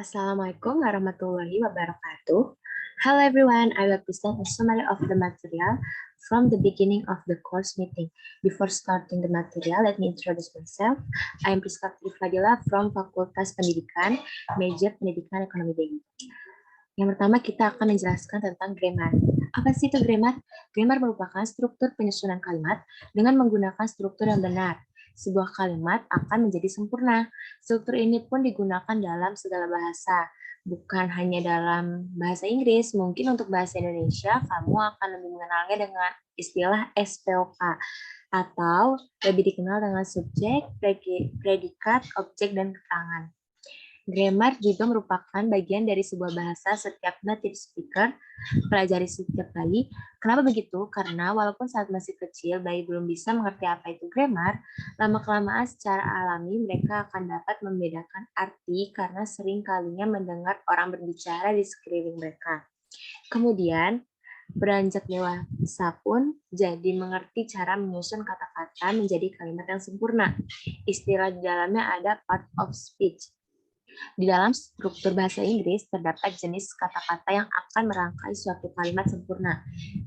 Assalamualaikum warahmatullahi wabarakatuh. Hello everyone, I will present a summary of the material from the beginning of the course meeting. Before starting the material, let me introduce myself. I am Priskakti Fadila from Fakultas Pendidikan, Major Pendidikan Ekonomi BI. Yang pertama kita akan menjelaskan tentang grammar. Apa sih itu grammar? Grammar merupakan struktur penyusunan kalimat dengan menggunakan struktur yang benar. Sebuah kalimat akan menjadi sempurna. Struktur ini pun digunakan dalam segala bahasa, bukan hanya dalam bahasa Inggris. Mungkin untuk bahasa Indonesia, kamu akan lebih mengenalnya dengan istilah SPOK, atau lebih dikenal dengan subjek, predikat, objek, dan keterangan. Grammar juga merupakan bagian dari sebuah bahasa setiap native speaker pelajari setiap kali. Kenapa begitu? Karena walaupun saat masih kecil, bayi belum bisa mengerti apa itu grammar, lama-kelamaan secara alami mereka akan dapat membedakan arti karena sering kalinya mendengar orang berbicara di sekeliling mereka. Kemudian, beranjak dewasa pun jadi mengerti cara menyusun kata-kata menjadi kalimat yang sempurna. Istilah di dalamnya ada part of speech. Di dalam struktur bahasa Inggris terdapat jenis kata-kata yang akan merangkai suatu kalimat sempurna.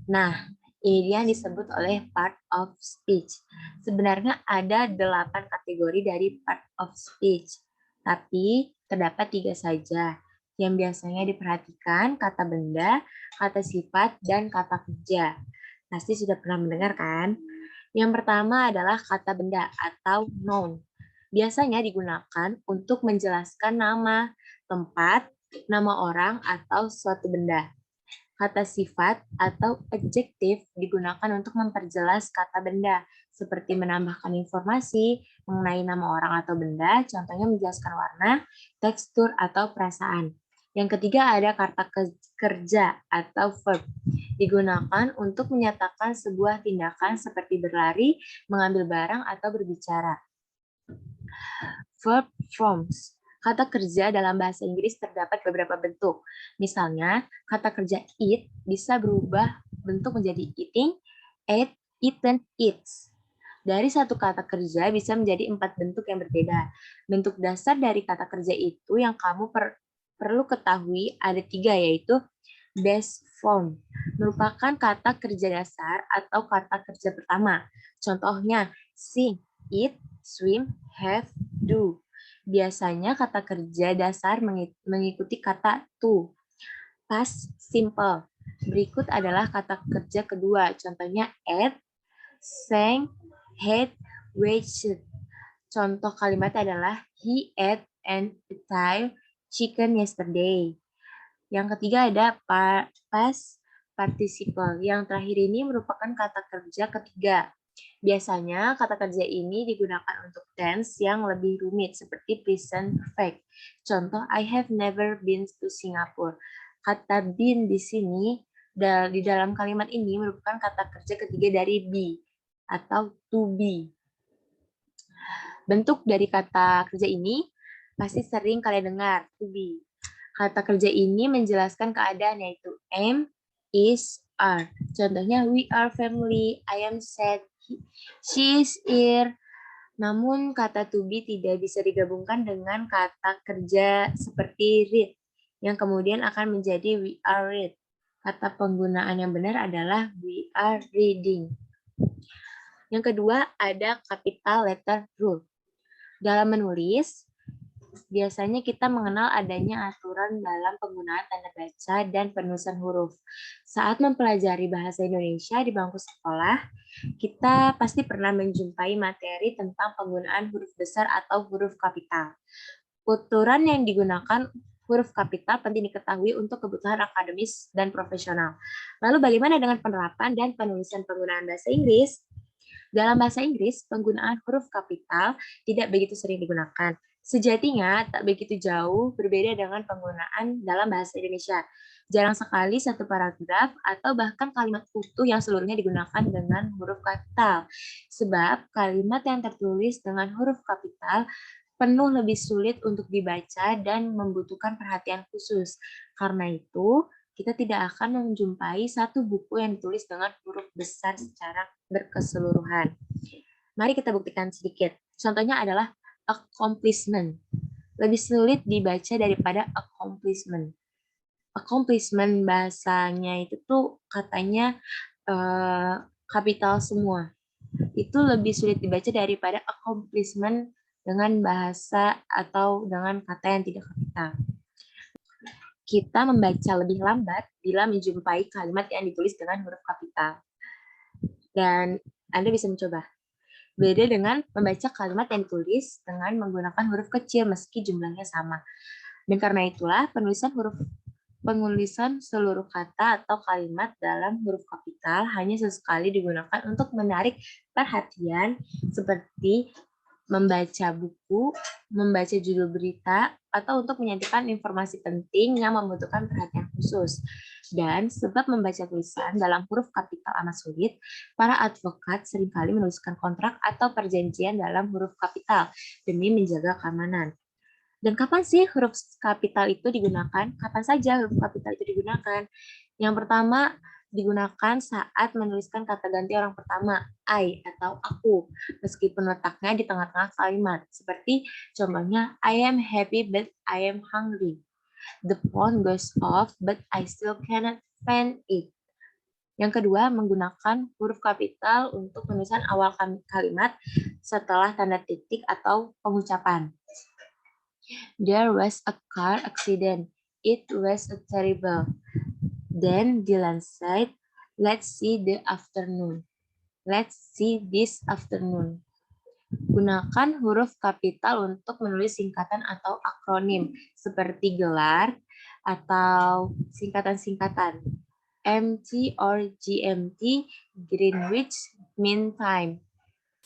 Nah, ini dia yang disebut oleh part of speech. Sebenarnya ada 8 kategori dari part of speech, tapi terdapat 3 saja yang biasanya diperhatikan: kata benda, kata sifat, dan kata kerja. Pasti sudah pernah mendengar kan? Yang pertama adalah kata benda atau noun. Biasanya digunakan untuk menjelaskan nama, tempat, nama orang, atau suatu benda. Kata sifat atau adjektif digunakan untuk memperjelas kata benda, seperti menambahkan informasi mengenai nama orang atau benda, contohnya menjelaskan warna, tekstur, atau perasaan. Yang ketiga ada kata kerja atau verb, digunakan untuk menyatakan sebuah tindakan seperti berlari, mengambil barang, atau berbicara. Verb forms. Kata kerja dalam bahasa Inggris terdapat beberapa bentuk. Misalnya, kata kerja eat bisa berubah bentuk menjadi eating, ate, eaten, eats. Dari satu kata kerja bisa menjadi 4 bentuk yang berbeda. Bentuk dasar dari kata kerja itu yang kamu perlu ketahui ada 3, yaitu base form, merupakan kata kerja dasar atau kata kerja pertama. Contohnya, sing, eat, swim, have, do. Biasanya kata kerja dasar mengikuti kata to. Past simple. Berikut adalah kata kerja kedua. Contohnya ate, sang, had, watched. Contoh kalimat adalah he ate an entire chicken yesterday. Yang ketiga ada past participle. Yang terakhir ini merupakan kata kerja ketiga. Biasanya kata kerja ini digunakan untuk tense yang lebih rumit seperti present perfect. Contoh, I have never been to Singapore. Kata been di sini di dalam kalimat ini merupakan kata kerja ketiga dari be atau to be. Bentuk dari kata kerja ini pasti sering kalian dengar, to be. Kata kerja ini menjelaskan keadaan, yaitu am, is, are. Contohnya, we are family, I am sad, she is here. Namun kata to be tidak bisa digabungkan dengan kata kerja seperti read, yang kemudian akan menjadi we are read. Kata penggunaan yang benar adalah we are reading. Yang kedua ada capital letter rule. Dalam menulis, biasanya kita mengenal adanya aturan dalam penggunaan tanda baca dan penulisan huruf. Saat mempelajari bahasa Indonesia di bangku sekolah, kita pasti pernah menjumpai materi tentang penggunaan huruf besar atau huruf kapital. Aturan yang digunakan huruf kapital penting diketahui untuk kebutuhan akademis dan profesional. Lalu bagaimana dengan penerapan dan penulisan penggunaan bahasa Inggris? Dalam bahasa Inggris, penggunaan huruf kapital tidak begitu sering digunakan. Sejatinya, tak begitu jauh berbeda dengan penggunaan dalam bahasa Indonesia. Jarang sekali satu paragraf atau bahkan kalimat utuh yang seluruhnya digunakan dengan huruf kapital. Sebab kalimat yang tertulis dengan huruf kapital penuh lebih sulit untuk dibaca dan membutuhkan perhatian khusus. Karena itu, kita tidak akan menjumpai satu buku yang ditulis dengan huruf besar secara berkeseluruhan. Mari kita buktikan sedikit. Contohnya adalah accomplishment. lebih sulit dibaca daripada accomplishment. Accomplishment bahasanya itu tuh katanya kapital semua. Itu lebih sulit dibaca daripada accomplishment dengan bahasa atau dengan kata yang tidak kapital. Kita membaca lebih lambat bila menjumpai kalimat yang ditulis dengan huruf kapital. Dan Anda bisa mencoba. Beda dengan membaca kalimat yang ditulis dengan menggunakan huruf kecil meski jumlahnya sama. Dan karena itulah penulisan seluruh kata atau kalimat dalam huruf kapital hanya sesekali digunakan untuk menarik perhatian seperti membaca buku, membaca judul berita, atau untuk menyampaikan informasi penting yang membutuhkan perhatian khusus. Dan sebab membaca tulisan dalam huruf kapital amat sulit, para advokat seringkali menuliskan kontrak atau perjanjian dalam huruf kapital demi menjaga keamanan. Dan kapan sih huruf kapital itu digunakan? Kapan saja huruf kapital itu digunakan? Yang pertama, digunakan saat menuliskan kata ganti orang pertama, I atau aku, meskipun letaknya di tengah-tengah kalimat. Seperti contohnya, I am happy but I am hungry. The phone goes off but I still cannot find it. Yang kedua, menggunakan huruf kapital untuk penulisan awal kalimat setelah tanda titik atau pengucapan. There was a car accident. It was terrible. Then Dylan said, let's see the afternoon. Let's see this afternoon. Gunakan huruf kapital untuk menulis singkatan atau akronim seperti gelar atau singkatan-singkatan. MT or GMT, Greenwich Mean Time.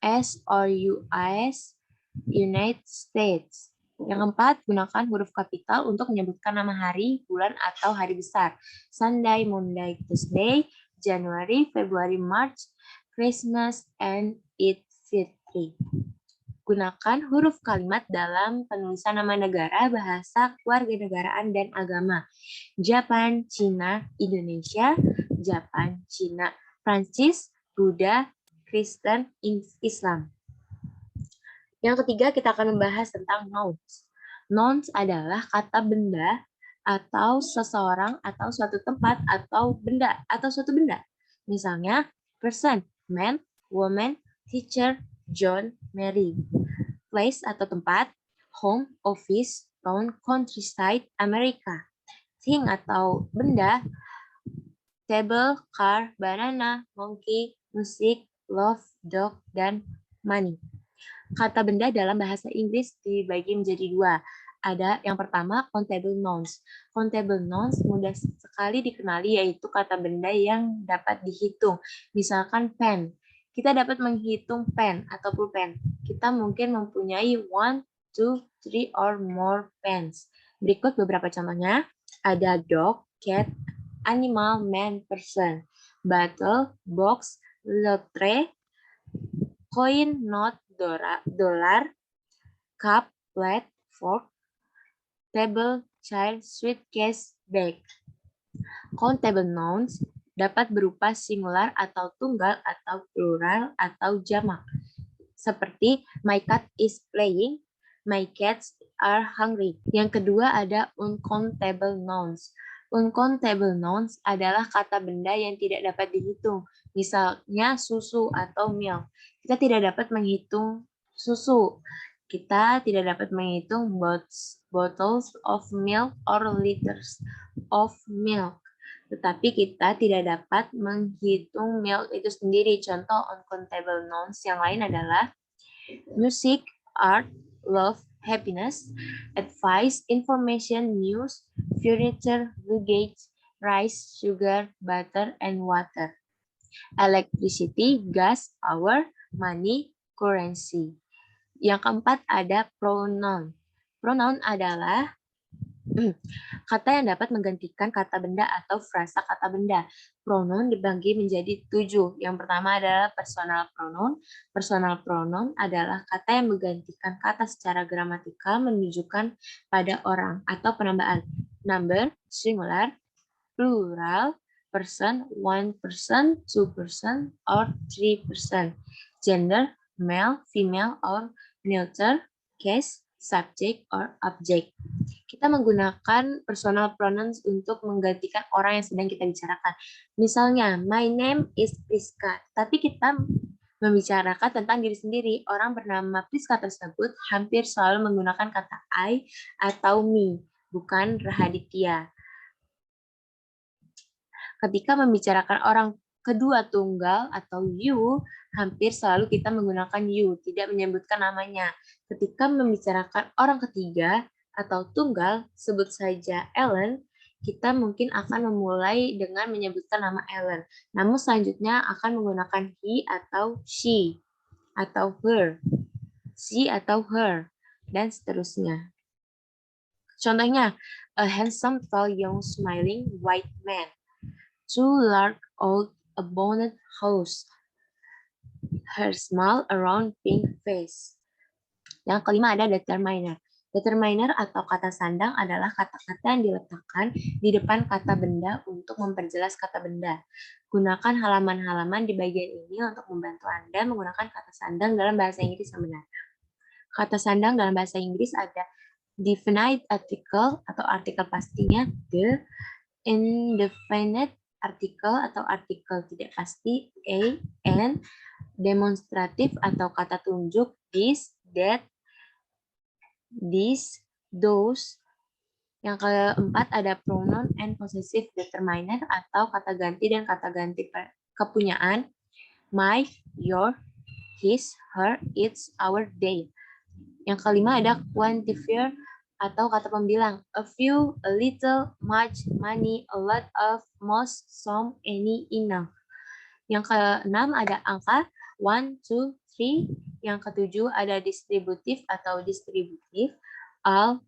S or US, United States. Yang keempat, gunakan huruf kapital untuk menyebutkan nama hari, bulan, atau hari besar. Sunday, Monday, Tuesday, January, February, March, Christmas, and Eid Fitri. Gunakan huruf kalimat dalam penulisan nama negara, bahasa, kewarganegaraan, dan agama. Japan, Cina, Indonesia, Japan, Cina, Prancis, Buddha, Kristen, Islam. Yang ketiga, kita akan membahas tentang nouns. Nouns adalah kata benda atau seseorang atau suatu tempat atau benda atau suatu benda. Misalnya, person, man, woman, teacher, John, Mary. Place atau tempat, home, office, town, countryside, Amerika. Thing atau benda, table, car, banana, monkey, music, love, dog, dan money. Kata benda dalam bahasa Inggris dibagi menjadi dua. Ada yang pertama, countable nouns. Countable nouns mudah sekali dikenali, yaitu kata benda yang dapat dihitung. Misalkan pen. Kita dapat menghitung pen atau pulpen. Kita mungkin mempunyai 1, 2, 3 or more pens. Berikut beberapa contohnya. Ada dog, cat, animal, man, person. Bottle, box, lotre, coin, note, dollar, cup, plate, fork, table, child, suitcase, bag. Countable nouns dapat berupa singular atau tunggal atau plural atau jamak. Seperti my cat is playing, my cats are hungry. Yang kedua ada uncountable nouns. Uncountable nouns adalah kata benda yang tidak dapat dihitung. Misalnya susu atau milk. Kita tidak dapat menghitung susu. Kita tidak dapat menghitung bottles of milk or liters of milk. Tetapi kita tidak dapat menghitung milk itu sendiri. Contoh uncountable nouns yang lain adalah music, art, love, happiness, advice, information, news, furniture, luggage, rice, sugar, butter, and water. Electricity, gas, power, money, currency. Yang keempat ada pronoun. Pronoun adalah kata yang dapat menggantikan kata benda atau frasa kata benda. Pronoun dibagi menjadi 7. Yang pertama adalah personal pronoun. Personal pronoun adalah kata yang menggantikan kata secara gramatikal menunjukkan pada orang atau penambahan. Number, singular, plural, person, one person, two person, or three person. Gender, male, female, or neuter. Case, subject, or object. Kita menggunakan personal pronouns untuk menggantikan orang yang sedang kita bicarakan. Misalnya, my name is Priska, tapi kita membicarakan tentang diri sendiri. Orang bernama Priska tersebut hampir selalu menggunakan kata I atau me, bukan Rahaditya. Ketika membicarakan orang kedua tunggal atau you, hampir selalu kita menggunakan you, tidak menyebutkan namanya. Ketika membicarakan orang ketiga atau tunggal, sebut saja Ellen, kita mungkin akan memulai dengan menyebutkan nama Ellen. Namun selanjutnya akan menggunakan he atau she, atau her, she atau her, dan seterusnya. Contohnya, a handsome, tall, young, smiling, white man. Two large, old, abandoned house. Her small, around, pink face. Yang kelima ada determiner. Determiner atau kata sandang adalah kata-kata yang diletakkan di depan kata benda untuk memperjelas kata benda. Gunakan halaman-halaman di bagian ini untuk membantu Anda menggunakan kata sandang dalam bahasa Inggris yang benar. Kata sandang dalam bahasa Inggris ada definite article atau artikel pastinya the, indefinite artikel atau artikel tidak pasti a, and, demonstratif atau kata tunjuk this, that, this, those. Yang keempat ada pronoun and possessive determiner atau kata ganti dan kata ganti kepunyaan my, your, his, her, its, our, they. Yang kelima ada quantifier atau kata pembilang a few, a little, much, money, a lot of, most, some, any, enough. Yang keenam ada angka 1, 2, 3. Yang ketujuh ada distributif atau distributif all,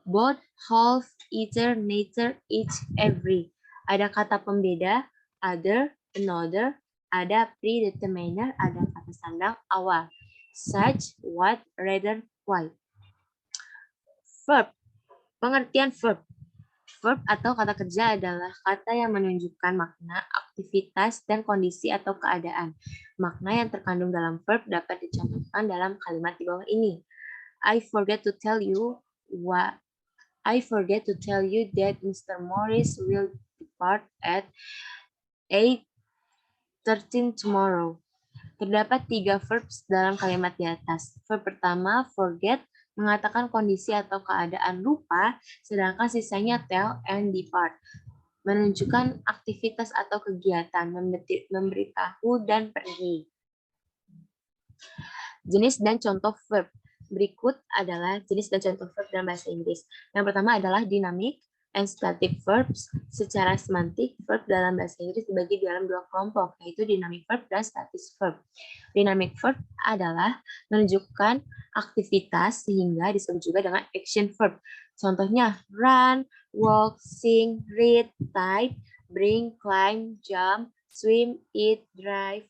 both, half, either, neither, each, every. Ada kata pembeda other, another, ada predeterminer, ada kata sandang awal such, what, rather, why. Verb. Pengertian verb. Verb atau kata kerja adalah kata yang menunjukkan makna, aktivitas, dan kondisi atau keadaan. Makna yang terkandung dalam verb dapat dicontohkan dalam kalimat di bawah ini. I forget to tell you that Mr. Morris will depart at 8:13 tomorrow. Terdapat 3 verbs dalam kalimat di atas. Verb pertama, forget, mengatakan kondisi atau keadaan lupa, sedangkan sisanya tell and depart, menunjukkan aktivitas atau kegiatan, memberitahu dan pergi. Jenis dan contoh verb. Berikut adalah jenis dan contoh verb dalam bahasa Inggris. Yang pertama adalah dynamic and static verbs. Secara semantik, verb dalam bahasa Inggris dibagi dalam 2 kelompok, yaitu dynamic verb dan static verb. Dynamic verb adalah menunjukkan aktivitas sehingga disebut juga dengan action verb. Contohnya run, walk, sing, read, type, bring, climb, jump, swim, eat, drive,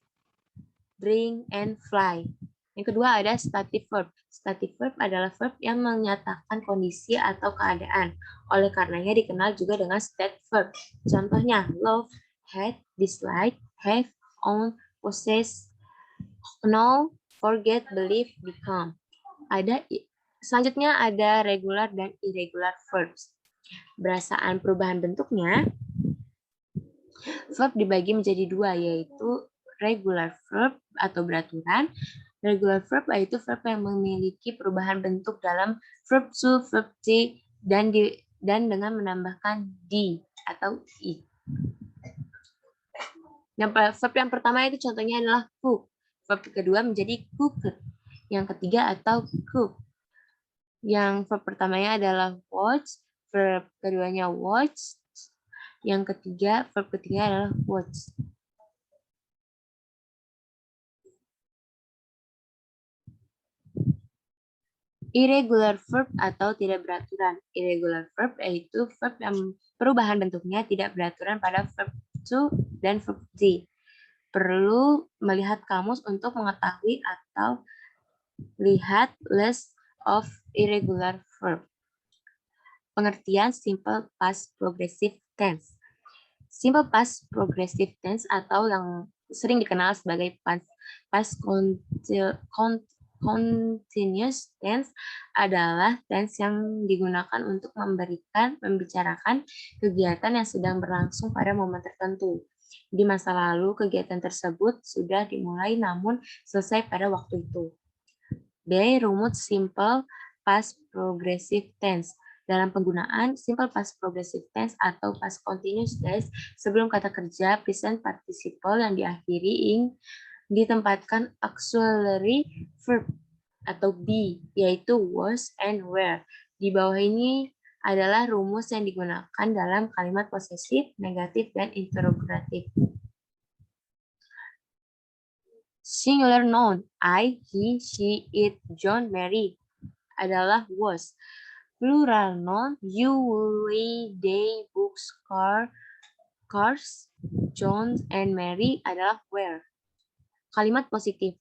drink, and fly. Yang kedua ada static verb. Static verb adalah verb yang menyatakan kondisi atau keadaan. Oleh karenanya dikenal juga dengan state verb. Contohnya love, hate, dislike, have, own, possess, know, forget, believe, become. Selanjutnya ada regular dan irregular verbs. Berdasarkan perubahan bentuknya, verb dibagi menjadi 2, yaitu regular verb atau beraturan. Regular verb yaitu verb yang memiliki perubahan bentuk dalam verb to, verb to, dan dengan menambahkan di atau i. Verb yang pertama itu contohnya adalah cook. Verb kedua menjadi cooked. Yang ketiga atau cook. Yang verb pertamanya adalah watch, verb keduanya watch. Yang ketiga, verb ketiga adalah watch. Irregular verb atau tidak beraturan. Irregular verb yaitu verb yang perubahan bentuknya tidak beraturan pada verb to dan verb to. Perlu melihat kamus untuk mengetahui atau lihat list of irregular verb. Pengertian simple past progressive tense. Simple past progressive tense atau yang sering dikenal sebagai past Continuous tense adalah tense yang digunakan untuk membicarakan kegiatan yang sedang berlangsung pada momen tertentu. Di masa lalu, kegiatan tersebut sudah dimulai namun selesai pada waktu itu. B. Rumus simple past progressive tense. Dalam penggunaan simple past progressive tense atau past continuous tense, sebelum kata kerja present participle yang diakhiri ing ditempatkan auxiliary verb atau be, yaitu was and were. Di bawah ini adalah rumus yang digunakan dalam kalimat posesif, negatif, dan interrogatif. Singular noun, I, he, she, it, John, Mary adalah was. Plural noun, you, we, they, books, cars, John, and Mary adalah were. Kalimat positif.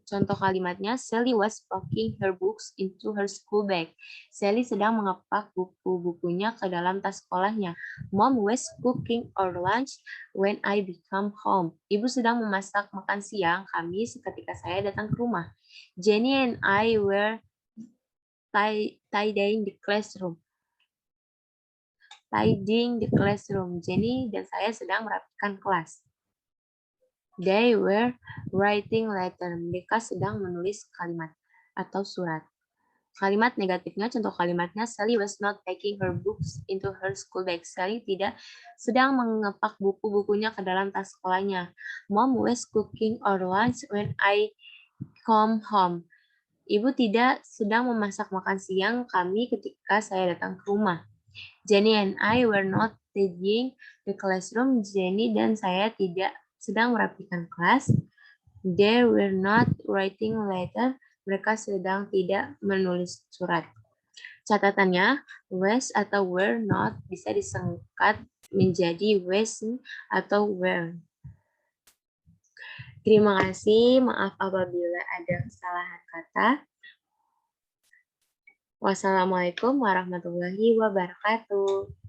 Contoh kalimatnya, Sally was packing her books into her school bag. Sally sedang mengepak buku-bukunya ke dalam tas sekolahnya. Mom was cooking our lunch when I become home. Ibu sedang memasak makan siang kami ketika saya datang ke rumah. Jenny and I were tidying the classroom. Tidying the classroom. Jenny dan saya sedang merapikan kelas. They were writing letter. Mereka sedang menulis kalimat atau surat. Kalimat negatifnya, contoh kalimatnya, Sally was not packing her books into her school bag. Sally tidak sedang mengepak buku-bukunya ke dalam tas sekolahnya. Mom was cooking our lunch when I come home. Ibu tidak sedang memasak makan siang kami ketika saya datang ke rumah. Jenny and I were not tidying the classroom. Jenny dan saya tidak sedang merapikan kelas. They were not writing letter. Mereka sedang tidak menulis surat. Catatannya, was atau were not bisa disingkat menjadi wasn't atau were. Terima kasih. Maaf apabila ada kesalahan kata. Wassalamualaikum warahmatullahi wabarakatuh.